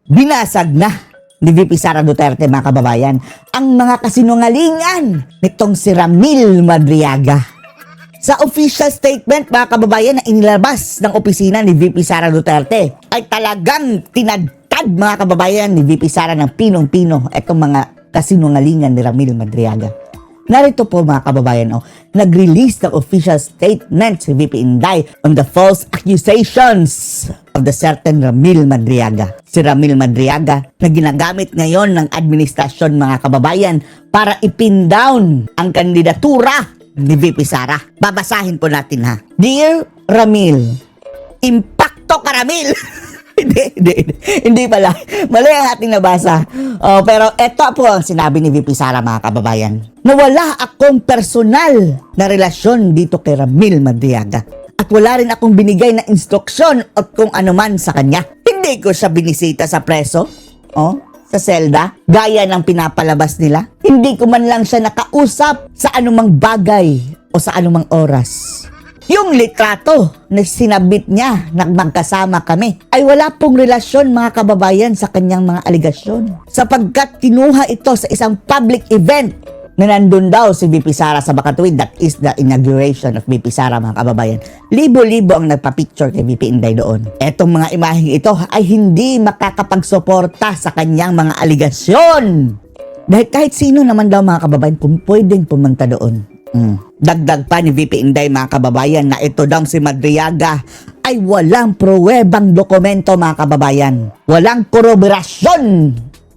Binasag na ni VP Sara Duterte, mga kababayan, ang mga kasinungalingan nitong si Ramil Madriaga. Sa official statement, mga kababayan, na inilabas ng opisina ni VP Sara Duterte, ay talagang tinadtad, mga kababayan, ni VP Sara ng pinong-pino itong mga kasinungalingan ni Ramil Madriaga. Narito po, mga kababayan, nag-release ng official statement si VP Inday on the false accusations of the certain Ramil Madriaga. Si Ramil Madriaga na ginagamit ngayon ng administrasyon, mga kababayan, para ipin down ang kandidatura ni VP Sara. Babasahin po natin, ha. Dear Ramil, impacto ka, Ramil! Hindi pala. Mali ang ating nabasa. Pero ito po ang sinabi ni VP Sara, mga kababayan. Nawala akong personal na relasyon dito kay Ramil Madriaga. At wala rin akong binigay na instruksyon o kung ano man sa kanya. Hindi ko siya binisita sa preso. Sa selda. Gaya ng pinapalabas nila. Hindi ko man lang siya nakausap sa anumang bagay o sa anumang oras. Yung litrato na sinabit niya na magkasama kami ay wala pong relasyon, mga kababayan, sa kanyang mga aligasyon. Sapagkat kinuha ito sa isang public event na nandun daw si VP Sara sa Bakatuwid. That is the inauguration of VP Sara, mga kababayan. Libo-libo ang nagpa-picture kay VP Inday doon. Etong mga imaheng ito ay hindi makakapagsuporta sa kanyang mga aligasyon. Dahil kahit sino naman daw, mga kababayan, pwedeng pumunta doon. Dagdag pa ni VP Inday, mga kababayan, na ito daw si Madriaga ay walang pruwebang dokumento, mga kababayan. Walang koroborasyon.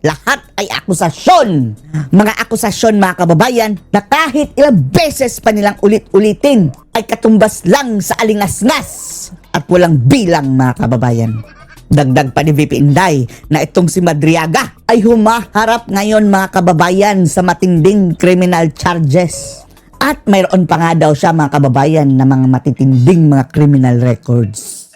Lahat ay akusasyon. Mga akusasyon, mga kababayan, na kahit ilang beses pa nilang ulit-ulitin ay katumbas lang sa alingasngas at walang bilang, mga kababayan. Dagdag pa ni VP Inday na itong si Madriaga ay humaharap ngayon, mga kababayan, sa matinding criminal charges. At mayroon pa nga daw siya, mga kababayan, na mga matitinding mga criminal records.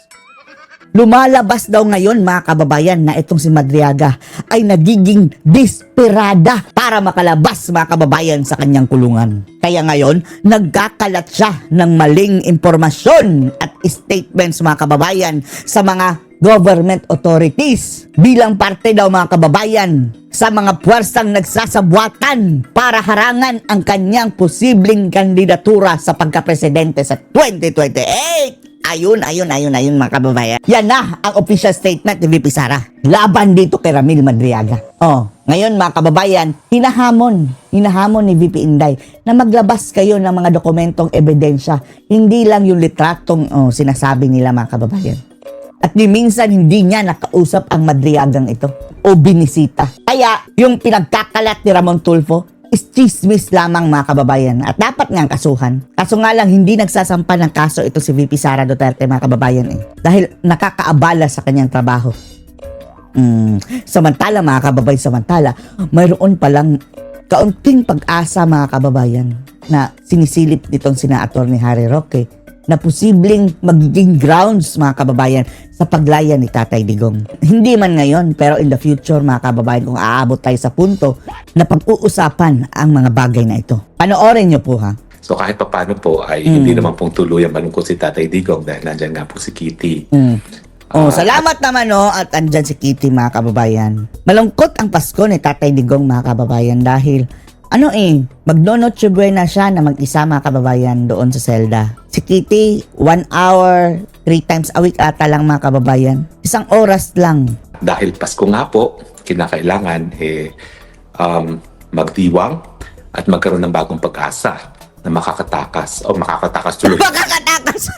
Lumalabas daw ngayon, mga kababayan, na itong si Madriaga ay nagiging desperada para makalabas, mga kababayan, sa kanyang kulungan. Kaya ngayon, nagkakalat siya ng maling impormasyon at statements, mga kababayan, sa mga government authorities bilang parte daw, mga kababayan, sa mga puwersang nagsasabuatan para harangan ang kanyang posibleng kandidatura sa pagkapresidente sa 2028. Ayun, mga kababayan. Yan na ang official statement ni VP Sara laban dito kay Ramil Madriaga. Ngayon, mga kababayan, hinahamon ni VP Inday na maglabas kayo ng mga dokumentong ebidensya. Hindi lang yung litratong sinasabi nila, mga kababayan. At di minsan hindi niya nakausap ang Madriagang ito o binisita. Kaya yung pinagkakalat ni Ramon Tulfo is chismis lamang, mga kababayan, at dapat nga kasuhan. Kaso nga lang hindi nagsasampa ng kaso ito si VP Sara Duterte, mga kababayan, dahil nakakaabala sa kanyang trabaho. Samantala, mga kababayan, mayroon palang kaunting pag-asa, mga kababayan, na sinisilip nitong sina Atty. Harry Roque na posibleng magiging grounds, mga kababayan, sa paglaya ni Tatay Digong. Hindi man ngayon, pero in the future, mga kababayan, kung aabot tayo sa punto na pag-uusapan ang mga bagay na ito. Panoorin nyo po, ha? So kahit paano po ay hindi naman pong tuluyang malungkot si Tatay Digong dahil nandyan nga po si Kitty. Salamat naman, at andyan si Kitty, mga kababayan. Malungkot ang Pasko ni Tatay Digong, mga kababayan, dahil magno-Noche Buena siya na mag-isa, mga kababayan, doon sa selda. Si Kitty, 1 hour, 3 times a week ata lang, mga kababayan. 1 oras lang. Dahil Pasko nga po, kinakailangan magdiwang at magkaroon ng bagong pag-asa na makakatakas tuloy. Makakatakas!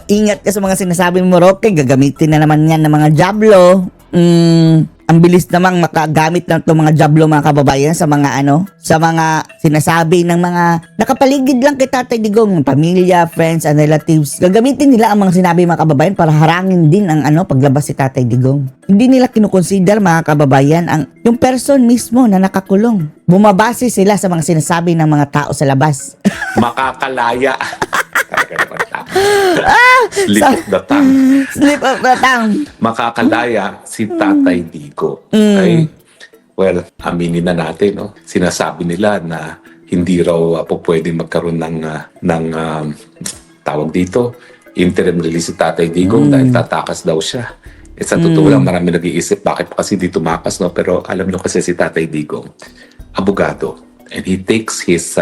Ingat ka sa mga sinasabi mo, Roque. Gagamitin na naman yan ng mga jablo. Ang bilis namang makagamit ng itong mga jablo, mga kababayan, sa mga sa mga sinasabi ng mga nakapaligid lang kay Tatay Digong, pamilya, friends, and relatives. Gagamitin nila ang mga sinabi, mga kababayan, para harangin din ang paglabas si Tatay Digong. Hindi nila kinukonsider, mga kababayan, yung person mismo na nakakulong. Bumabase sila sa mga sinasabi ng mga tao sa labas. Makakalaya. Slip of the tongue. Makakalaya si Tatay Digo. Okay? Well, aminin na natin, sinasabi nila na hindi raw po pwedeng magkaroon ng tawag dito, interim release si Tatay Digong dahil tatakas daw siya. Sa totoo lang, marami nag-iisip bakit pa kasi di tumakas, no? Pero alam nyo kasi si Tatay Digong, abogado. And he takes his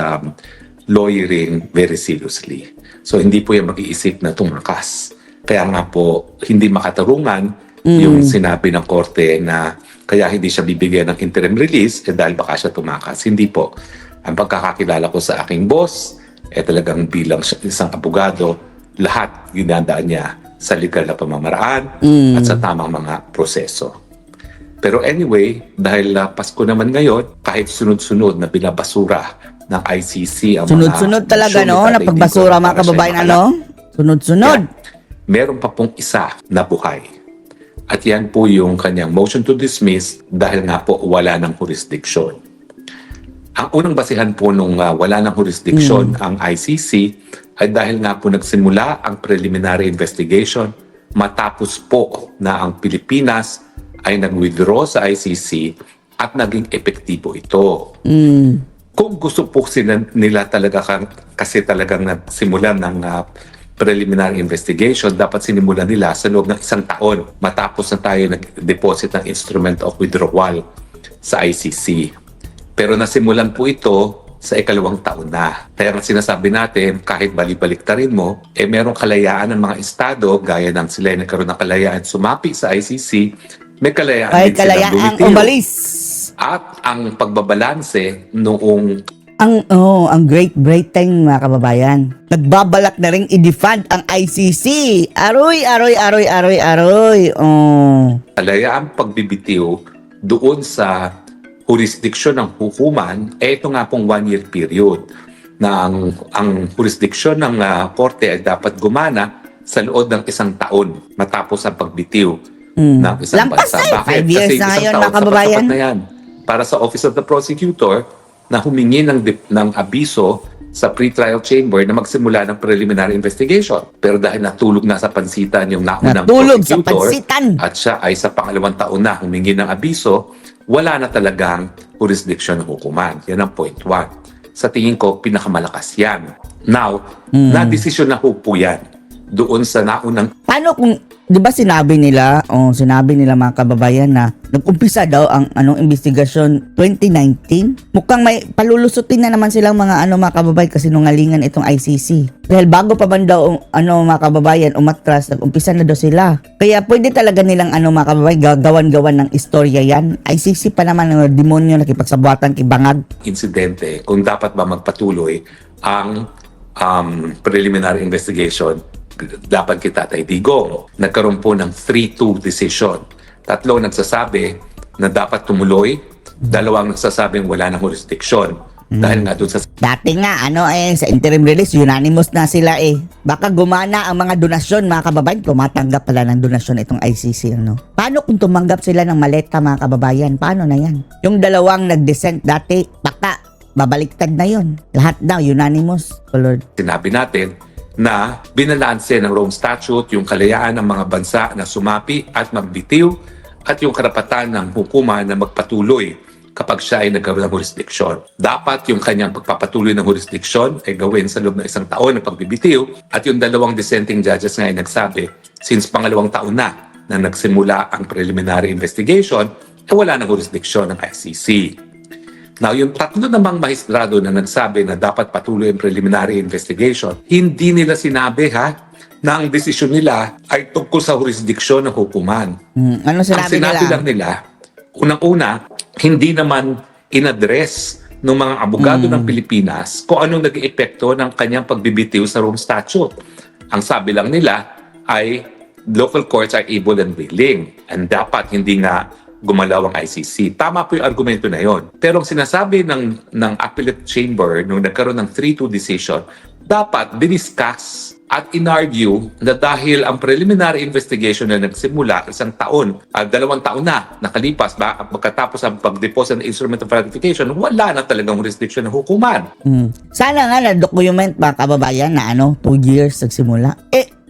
lawyering very seriously. So hindi po yan mag-iisip na tumakas. Kaya nga po, hindi makatarungan yung sinabi ng korte na kaya hindi siya bibigyan ng interim release dahil baka siya tumakas. Hindi po. Ang pagkakakilala ko sa aking boss, talagang bilang isang abogado, lahat ginadaan niya sa legal na pamamaraan at sa tamang mga proseso. Pero anyway, dahil Pasko naman ngayon, kahit sunod-sunod na binabasura ng ICC ang Sunod-sunod talaga, no? Na pagbasura, mga kababayan, ano? Sunod-sunod. Meron pa pong isa na buhay. At yan po yung kanyang motion to dismiss dahil nga po wala ng jurisdiction. Ang unang basihan po nung wala ng jurisdiction ang ICC ay dahil nga po nagsimula ang preliminary investigation matapos po na ang Pilipinas ay nag-withdraw sa ICC at naging epektibo ito. Kung gusto po nila talaga kasi talagang nagsimulan ng preliminary investigation, dapat sinimulan nila sa loob ng 1 taon matapos na tayo nag-deposit ng instrument of withdrawal sa ICC. Pero nasimulan po ito sa 2nd taon na. Kaya nga sinasabi natin, kahit balik-baliktarin mo, merong kalayaan ng mga estado, gaya ng sila nagkaroon ng kalayaan sumapi sa ICC, may kalayaan din silang bumitiw. Umalis. At ang pagbabalanse noong Ang Great Britain, mga kababayan, nagbabalak na ring i-defund ang ICC. Aroy. kalayaang pagbibitiw doon sa jurisdiksyon ng hukuman, ito nga pong 1-year period na ang jurisdiksyon ng korte ay dapat gumana sa loob ng 1 taon matapos ang pagbitiw ng isang Lampas bansa. na 5 years Kasi na isang ngayon, taon, mga kababayan. sapat-sapat na yan. Para sa Office of the Prosecutor na humingi ng abiso sa pre-trial chamber na magsimula ng preliminary investigation. Pero dahil natulog na sa pansitan yung naunang Natulog sa prosecutor pansitan. at siya ay sa 2nd taon na humingi ng abiso, wala na talagang jurisdiction ng hukuman. Yan ang point 1. Sa tingin ko, pinakamalakas yan. Now, na-desisyon na po yan doon sa naunang Paano kung, di ba sinabi nila mga kababayan na nag-umpisa daw ang investigasyon 2019? Mukhang may palulusutin na naman silang mga mga kababayan kasi nungalingan itong ICC. Dahil bago pa man daw mga kababayan umatras, nag-umpisa na daw sila. Kaya pwede talaga nilang mga kababayan gawan-gawan ng istorya yan. ICC pa naman ng demonyo nakipagsabuatan kay Bangag. insidente kung dapat ba magpatuloy ang preliminary investigation dapat kay Tatay Digong. Nagkaroon po ng 3-2 decision. 3 nagsasabi na dapat tumuloy, 2 nagsasabing wala ng jurisdiction. Dahil nga doon sa Dati nga, sa interim release, unanimous na sila eh. Baka gumana ang mga donasyon, mga kababayan. Tumatanggap pala ng donasyon itong ICC, Paano kung tumanggap sila ng maleta, mga kababayan? Paano na yan? Yung 2 nag-dissent dati, baka babaliktad na yon. Lahat daw, unanimous. Oh Lord. sinabi natin na binalanse ng Rome Statute yung kalayaan ng mga bansa na sumapi at magbitiw at yung karapatan ng hukuman na magpatuloy kapag siya ay nagkaroon ng jurisdiction. Dapat yung kanyang pagpapatuloy ng jurisdiction ay gawin sa loob ng 1 taon ng pagbibitiw at yung 2 dissenting judges nga ay nagsabi, since 2nd taon na nagsimula ang preliminary investigation, wala ng jurisdiction ng ICC. Now, yung 3 namang mahistrado na nagsabi na dapat patuloy ang preliminary investigation, hindi nila sinabi na ang desisyon nila ay tungkol sa jurisdiksyon ng hukuman. Ano Ang sinabi lang nila, unang-una, hindi naman in-address ng mga abogado ng Pilipinas kung anong naging epekto ng kanyang pagbibitiw sa Rome Statute. Ang sabi lang nila ay local courts are able and willing and dapat hindi nga gumalaw ang ICC. Tama po yung argumento na yon. Pero ang sinasabi ng appellate chamber nung nagkaroon ng 3-2 decision, dapat diniscuss at inargue na dahil ang preliminary investigation na nagsimula 1 taon, 2 taon na nakalipas pagkatapos ang pag-deposit ng instrument of ratification, wala na talagang jurisdiction ng hukuman. Sana nga na-document, mga kababayan, na 2 years nagsimula.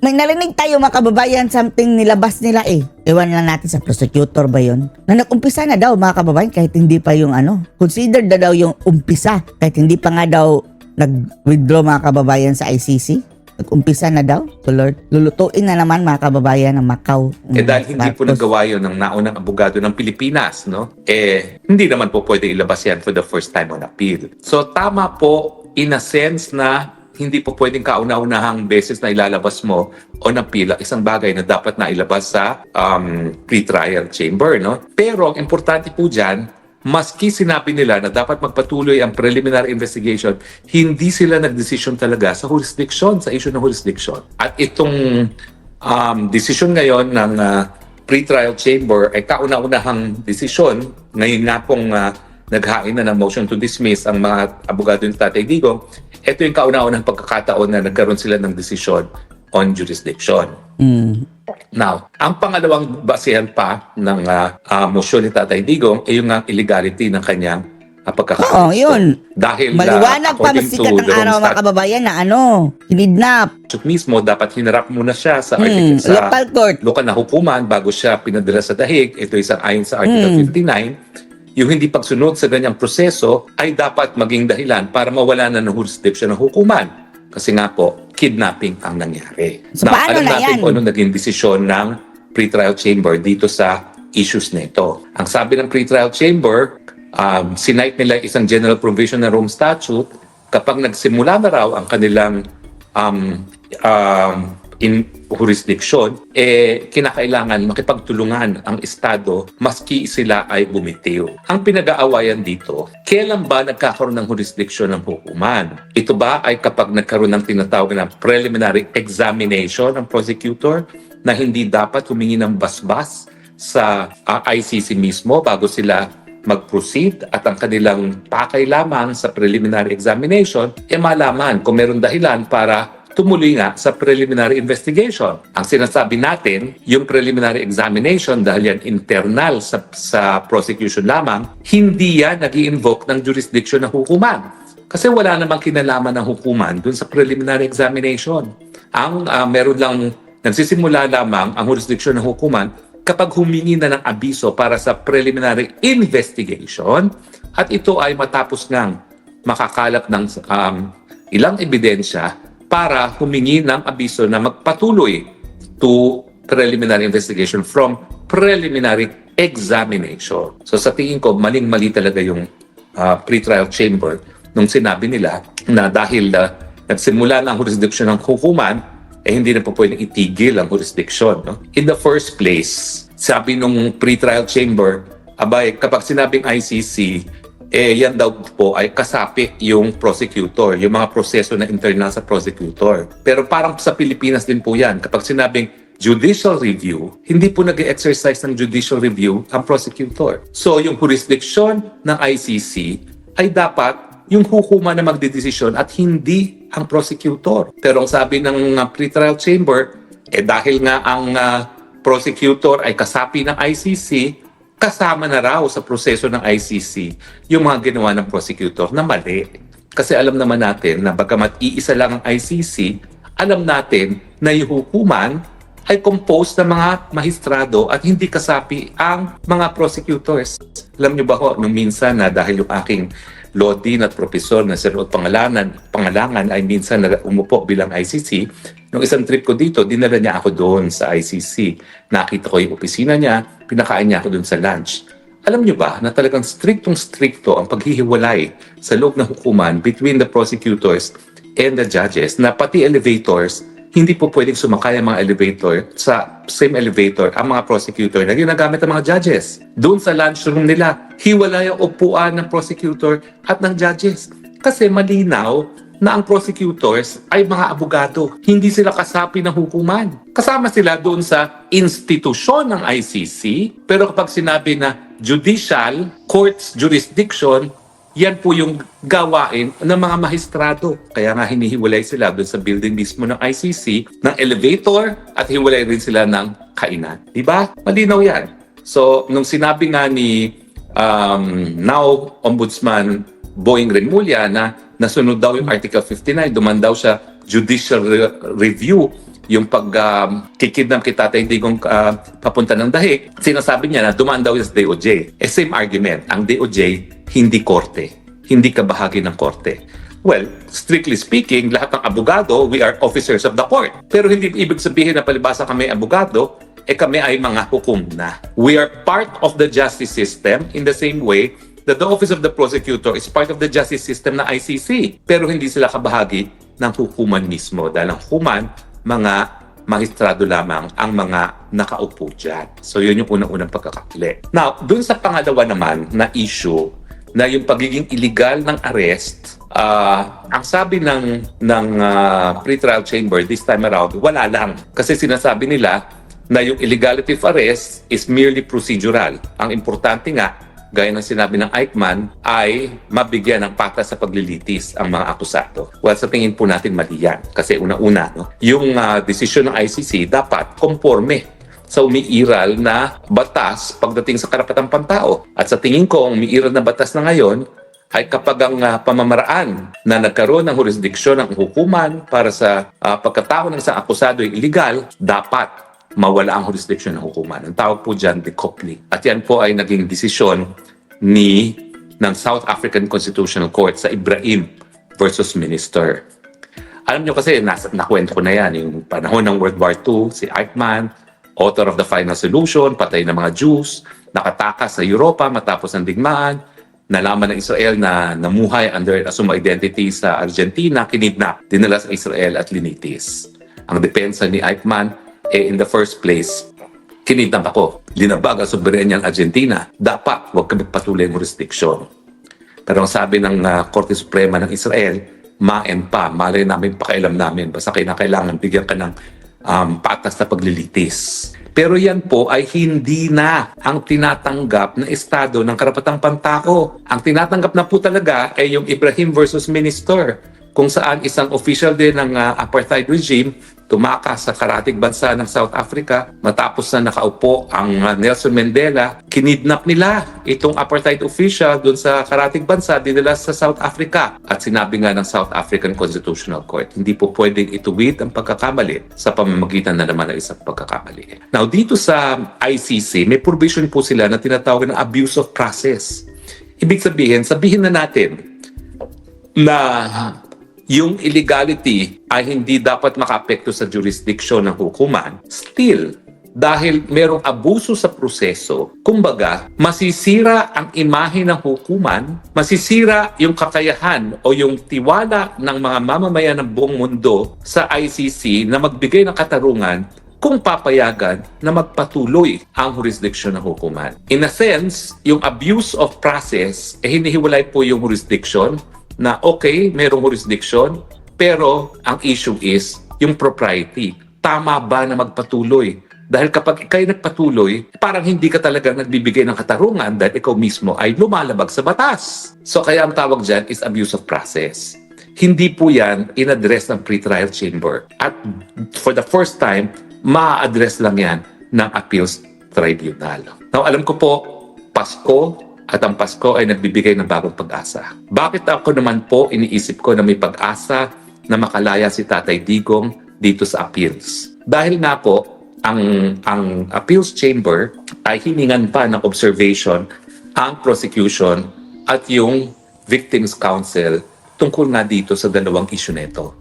May narinig tayo, mga kababayan, something nilabas nila Ewan lang natin sa prosecutor ba yun? Na nag-umpisa na daw, mga kababayan, kahit hindi pa yung considered na daw yung umpisa, kahit hindi pa nga daw nag-withdraw, mga kababayan, sa ICC. Nag-umpisa na daw, Lord. Lulutuin na naman mga kababayan ng Macau. Dahil hindi po Marcos. nagawa yun ng naunang abogado ng Pilipinas, no? Hindi naman po pwede ilabas yan for the first time on appeal. So tama po in a sense na hindi po pwedeng kauna-unahang beses na ilalabas mo on appeal ang isang bagay na dapat na ilabas sa pre-trial chamber, no? Pero ang importante po dyan, maski sinabi nila na dapat magpatuloy ang preliminary investigation, hindi sila nagdesisyon talaga sa jurisdiction, sa issue ng jurisdiction. At itong decision ngayon ng pre-trial chamber ay kauna-unahang desisyon. Ngayon nga pong naghain na ng motion to dismiss ang mga abogado ni Tatay Digong. Ito yung kauna-unahang pagkakataon na nagkaroon sila ng desisyon on jurisdiction. Now, ang pangalawang basihan pa ng motion ni Tatay Digong ay yung illegality ng kanyang pagkakakisto. Oo, yun. Dahil Maliwanag pa according masikat to ng the araw mga kababayan na kinidnap. statute mismo, dapat hinarap muna siya sa article sa Local court. lokal na hukuman bago siya pinadala sa dahig. Ito isang ayon sa Article 59. Yung hindi pagsunod sa ganyang proseso ay dapat maging dahilan para mawala na ng jurisdiction ng hukuman. Kasi nga po, kidnapping ang nangyari. So, paano alam na natin yan? kung anong naging desisyon ng pre-trial chamber dito sa issues na ito. Ang sabi ng pre-trial chamber, sinight nila isang general provision ng Rome Statute kapag nagsimula na raw ang kanilang in jurisdiction, kinakailangan makipagtulungan ang Estado maski sila ay bumitiw. Ang pinag-aawayan dito, kailan ba nagkakaroon ng jurisdiction ng hukuman? Ito ba ay kapag nagkaroon ng tinatawag na preliminary examination ng prosecutor na hindi dapat humingi ng basbas sa ICC mismo bago sila mag-proceed at ang kanilang pakay lamang sa preliminary examination, malaman kung meron dahilan para tumuloy nga sa preliminary investigation. Ang sinasabi natin, yung preliminary examination, dahil yan internal sa prosecution lamang, hindi yan nag-i-invoke ng jurisdiction ng hukuman. Kasi wala namang kinalaman ng hukuman dun sa preliminary examination. Ang meron lang, nagsisimula lamang ang jurisdiction ng hukuman kapag humingi na ng abiso para sa preliminary investigation at ito ay matapos ngang makakalap ng ilang ebidensya para humingi ng abiso na magpatuloy to preliminary investigation from preliminary examination. So sa tingin ko, maling-mali talaga yung pre-trial chamber nung sinabi nila na dahil nagsimula na ang jurisdiction ng hukuman, hindi na po pwedeng itigil ang jurisdiction. No? In the first place, sabi nung pre-trial chamber, abay, kapag sinabing ICC, yan daw po ay kasapi yung prosecutor, yung mga proseso na internal sa prosecutor. Pero parang sa Pilipinas din po yan. Kapag sinabing judicial review, hindi po nag-exercise ng judicial review ang prosecutor. So yung jurisdiction ng ICC ay dapat yung hukuman na magdedesisyon at hindi ang prosecutor. Pero ang sabi ng pre-trial chamber, dahil nga ang prosecutor ay kasapi ng ICC, kasama na raw sa proseso ng ICC yung mga ginawa ng prosecutor na mali. Kasi alam naman natin na bagamat iisa lang ang ICC, alam natin na yung hukuman ay composed ng mga mahistrado at hindi kasapi ang mga prosecutors. Alam niyo ba ho, nung minsan na dahil yung aking law dean at professor na si Rod Pangalangan ay minsan umupo bilang ICC, nung isang trip ko dito, dinala niya ako doon sa ICC. Nakita ko yung opisina niya, pinakain niya ako doon sa lunch. Alam niyo ba na talagang striktong-strikto ang paghihiwalay sa loob ng hukuman between the prosecutors and the judges, na pati elevators, hindi po pwedeng sumakay ang mga elevator sa same elevator ang mga prosecutor na ginagamit ng mga judges. Doon sa lunchroom nila, hiwalay ang upuan ng prosecutor at ng judges. Kasi malinaw na ang prosecutors ay mga abogado. Hindi sila kasapi ng hukuman. Kasama sila doon sa institusyon ng ICC, pero kapag sinabi na judicial court's jurisdiction, yan po yung gawain ng mga mahistrado. Kaya nga hinihiwalay sila doon sa building mismo ng ICC, ng elevator, at hiwalay rin sila ng kainan. Diba? Malinaw yan. So, nung sinabi nga ni now Ombudsman Boying Remulla na nasunod daw yung Article 59, duman daw siya judicial review yung pagkikidnap kay Tatay Digong papunta ng dahig, sinasabi niya na dumaan daw yung sa DOJ. Same argument, ang DOJ hindi korte, hindi kabahagi ng korte. Well, strictly speaking, lahat ng abogado, we are officers of the court. Pero hindi ibig sabihin na palibasa kami abogado, kami ay mga hukom na. We are part of the justice system in the same way that the Office of the Prosecutor is part of the justice system na ICC. Pero hindi sila kabahagi ng hukuman mismo. Dahil ang hukuman, mga magistrado lamang ang mga nakaupo dyan. So yun yung unang-unang pagkakakli. Now, dun sa pangalawa naman na issue, na yung pagiging illegal ng arrest, ang sabi ng pre-trial chamber this time around, wala lang. Kasi sinasabi nila na yung illegality of arrest is merely procedural. Ang importante nga, gaya ng sinabi ng Eichmann, ay mabigyan ng patas sa paglilitis ang mga akusado. Well, sa tingin po natin mali yan. Kasi una-una, no? Yung desisyon ng ICC dapat konforme sa umiiral na batas pagdating sa karapatang pantao. At sa tingin ko, ang umiiral na batas na ngayon ay kapag ang pamamaraan na nagkaroon ng jurisdiksyon ng hukuman para sa pagkatao ng isang akusado ay illegal, dapat mawala ang jurisdiction ng hukuman. Ang tawag po dyan, decoupling. At yan po ay naging desisyon ng South African Constitutional Court sa Ibrahim versus Minister. Alam nyo kasi, nakwento ko na yan, yung panahon ng World War II, si Eichmann, author of the Final Solution, patay ng mga Jews, nakatakas sa Europa matapos ang digmaan, nalaman ng Israel na namuhay under assumed identity sa Argentina, kinidnap, dinala sa Israel at linitis. Ang depensa ni Eichmann, in the first place, kinidnap ako. Linabag ang soberanyang Argentina. Dapat, huwag kami patuloy ang jurisdiction. Pero ang sabi ng Korte Suprema ng Israel, malay namin, pakailam namin. Basta kailangan bigyan ka ng patas na paglilitis. Pero yan po ay hindi na ang tinatanggap na estado ng karapatang pantao. Ang tinatanggap na po talaga ay yung Ibrahim versus Minister, kung saan isang official din ng apartheid regime tumakas sa karatig bansa ng South Africa matapos na nakaupo ang Nelson Mandela. Kinidnap nila itong apartheid official doon sa karatig bansa, dinala sa South Africa. At sinabi nga ng South African Constitutional Court, hindi po pwedeng ituwid ang pagkakamali sa pamamagitan na naman ng isang pagkakamali. Now, dito sa ICC, may provision po sila na tinatawag na abuse of process. Ibig sabihin na natin na yung illegality ay hindi dapat makaapekto sa jurisdiction ng hukuman. Still, dahil merong abuso sa proseso, kumbaga, masisira ang imahe ng hukuman, masisira yung kakayahan o yung tiwala ng mga mamamayan ng buong mundo sa ICC na magbigay ng katarungan kung papayagan na magpatuloy ang jurisdiction ng hukuman. In a sense, yung abuse of process, hinihiwalay po yung jurisdiction na okay, merong jurisdiction, pero ang issue is yung propriety. Tama ba na magpatuloy? Dahil kapag ikay nagpatuloy, parang hindi ka talaga nagbibigay ng katarungan dahil ikaw mismo ay lumalabag sa batas. So kaya ang tawag dyan is abuse of process. Hindi po yan in-address ng pre-trial chamber. At for the first time, ma-address lang yan ng appeals tribunal. Now alam ko po, Pasko, at ang Pasko ay nagbibigay ng bagong pag-asa. Bakit ako naman po iniisip ko na may pag-asa na makalaya si Tatay Digong dito sa appeals? Dahil nga po, ang appeals chamber ay hiningan pa ng observation ang prosecution at yung victims counsel tungkol nga dito sa dalawang issue nito.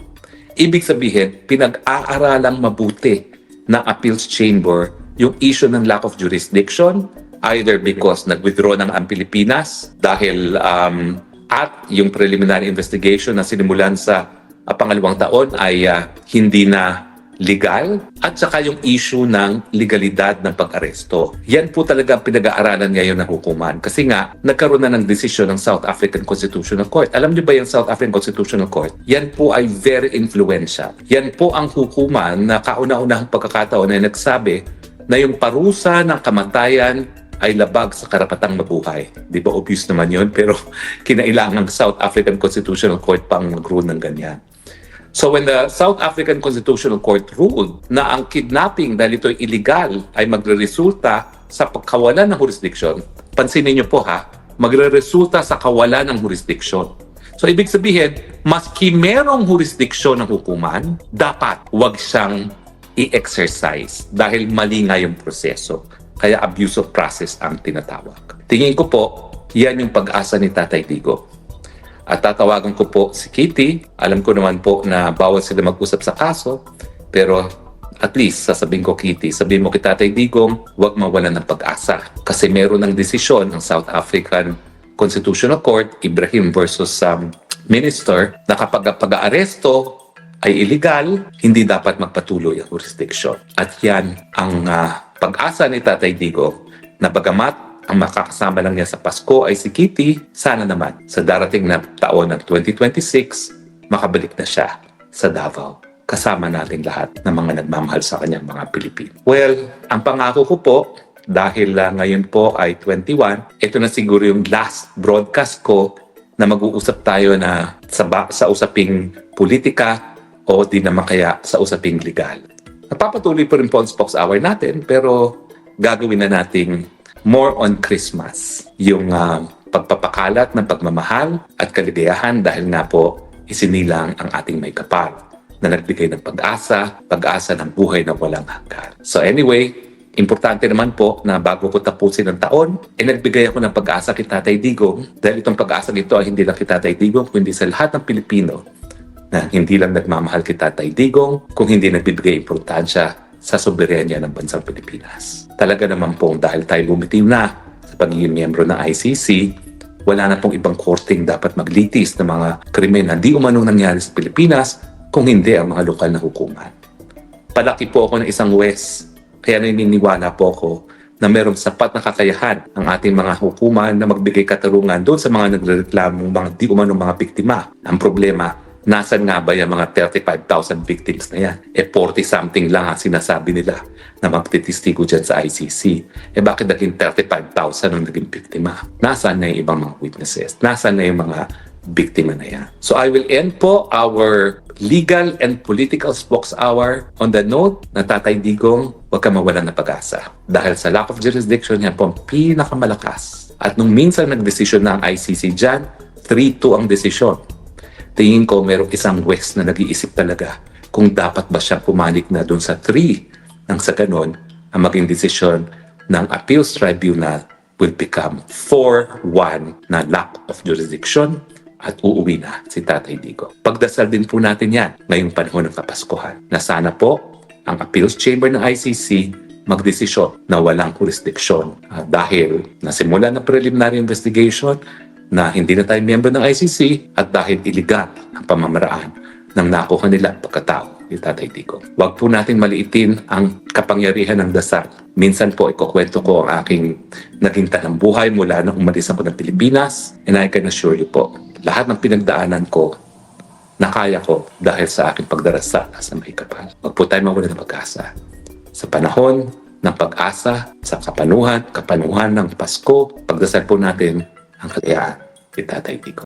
Ibig sabihin, pinag-aaralang mabuti ng appeals chamber yung issue ng lack of jurisdiction, either because nag-withdraw ng ang Pilipinas dahil at yung preliminary investigation na sinimulan sa pangalawang taon ay hindi na legal, at saka yung issue ng legalidad ng pag-aresto. Yan po talaga ang pinag-aaralan ngayon ng hukuman. Kasi nga, nagkaroon na ng desisyon ng South African Constitutional Court. Alam niyo ba yung South African Constitutional Court? Yan po ay very influential. Yan po ang hukuman na kauna-unahang pagkakataon na nagsabi na yung parusa ng kamatayan ay labag sa karapatang mabuhay. Di ba obvious naman yun? Pero kinailangan ng South African Constitutional Court pang mag-rule ng ganyan. So when the South African Constitutional Court ruled na ang kidnapping dahil ito ay illegal ay magre-resulta sa pagkawalan ng jurisdiction, pansinin niyo po ha, magre-resulta sa kawalan ng jurisdiction. So ibig sabihin, maski merong jurisdiction ng hukuman, dapat wag siyang i-exercise dahil mali nga yung proseso. Kaya abuse of process ang tinatawag. Tingin ko po, yan yung pag-asa ni Tatay Digong. At tatawagan ko po si Kitty. Alam ko naman po na bawal sila mag-usap sa kaso, pero at least sasabihin ko, Kitty, sabihin mo kay Tatay Digong, huwag mawalan ng pag-asa. Kasi meron ng desisyon ng South African Constitutional Court, Ibrahim versus Minister, na kapag pag-aaresto ay illegal, hindi dapat magpatuloy ang jurisdiction. At yan ang pag-asa ni Tatay Digong na bagamat ang makakasama lang niya sa Pasko ay si Kitty, sana naman sa darating na taon ng 2026, makabalik na siya sa Davao. Kasama natin lahat ng mga nagmamahal sa kanyang mga Pilipino. Well, ang pangako ko po, dahil ngayon po ay 21, ito na siguro yung last broadcast ko na mag-uusap tayo na sa usaping politika o di naman kaya sa usaping legal. Napapatuloy po rin po ang Spokes Hour natin, pero gagawin na nating more on Christmas. Yung pagpapakalat ng pagmamahal at kaligayahan dahil nga po isinilang ang ating may kapal na nagbigay ng pag-asa ng buhay na walang hanggan. So anyway, importante naman po na bago ko tapusin ang taon, nagbigay ako ng pag-asa kay Tatay Digong dahil itong pag-asa nito ay hindi lang kay Tatay Digong kundi sa lahat ng Pilipino na hindi lang nagmamahal kay Tatay Digong kung hindi nagbibigay importansya sa soberenya ng bansang Pilipinas. Talaga naman po dahil tayo bumitiw na sa pagiging miyembro ng ICC, wala na pong ibang korting dapat maglitis ng mga krimen na di umanong nangyari sa Pilipinas kung hindi ang mga lokal na hukuman. Palaki po ako ng isang West, kaya naniniwala po ako na mayroong sapat na kakayahan ang ating mga hukuman na magbigay katarungan doon sa mga nagrereklamong mga di umanong mga biktima. Ang problema, nasan nga ba yung mga 35,000 victims na yan? 40-something lang ang sinasabi nila na magtitistigo dyan sa ICC. Bakit naging 35,000 ang naging biktima? Nasaan na yung ibang mga witnesses? Nasaan na yung mga biktima na yan? So I will end po our legal and political Spokes Hour on the note na Tatay Digong, huwag ka mawalan ng pag-asa. Dahil sa lack of jurisdiction, yan po ang pinakamalakas. At nung minsan nagdesisyon na ang ICC dyan, 3-2 ang desisyon. Tingin ko merong isang West na nag-iisip talaga kung dapat ba siya pumanik na doon sa 3 nang sa ganon ang maging desisyon ng Appeals Tribunal will become 4-1 na lack of jurisdiction at uuwi na si Tatay Digong. Pagdasal din po natin yan ngayong panahon ng Kapaskuhan na sana po ang Appeals Chamber ng ICC magdesisyon na walang jurisdiction dahil nasimula na preliminary investigation na hindi na tayo miyembro ng ICC at dahil iligal ang pamamaraan ng nakuha nila pagkatao ni Tatay Digong. Huwag po natin maliitin ang kapangyarihan ng dasal. Minsan po ikukwento ko ang aking naging tanang buhay mula nang umalis ako ng Pilipinas, and I can assure you po, lahat ng pinagdaanan ko, nakaya ko dahil sa aking pagdarasal sa may kapal. Huwag po tayo mawala ng pag-asa. Sa panahon ng pag-asa, sa kapanuhan ng Pasko, pagdasal po natin ang kalayaan ni Tatay Digong.